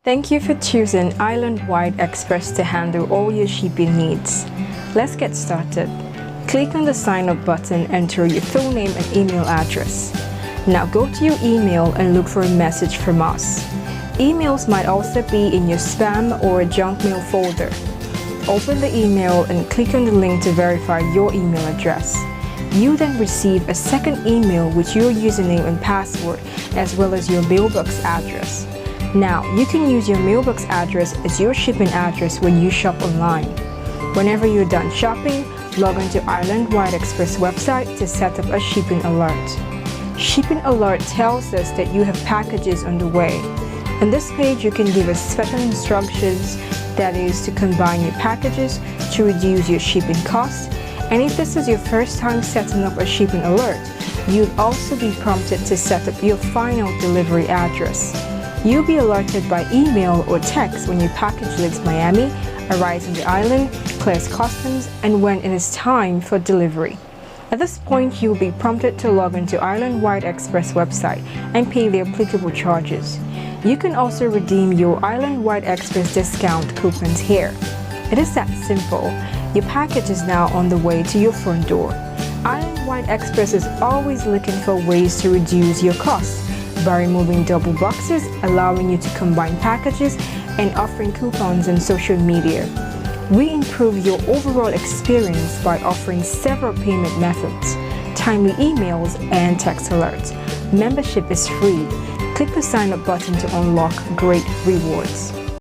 Thank you for choosing Islandwide Express to handle all your shipping needs. Let's get started. Click on the sign up button, enter your full name and email address. Now go to your email and look for a message from us. Emails might also be in your spam or junk mail folder. Open the email and click on the link to verify your email address. You then receive a second email with your username and password as well as your mailbox address. Now, you can use your mailbox address as your shipping address when you shop online. Whenever you're done shopping, log on to Islandwide Express website to set up a shipping alert. Shipping alert tells us that you have packages on the way. On this page, you can give us special instructions, that is to combine your packages to reduce your shipping costs. And if this is your first time setting up a shipping alert, you'll also be prompted to set up your final delivery address. You'll be alerted by email or text when your package leaves Miami, arrives on the island, clears customs, and when it is time for delivery. At this point, you'll be prompted to log into Islandwide Express website and pay the applicable charges. You can also redeem your Islandwide Express discount coupons here. It is that simple. Your package is now on the way to your front door. Islandwide Express is always looking for ways to reduce your costs by removing double boxes, allowing you to combine packages, and offering coupons on social media. We improve your overall experience by offering several payment methods, timely emails, and text alerts. Membership is free. Click the sign up button to unlock great rewards.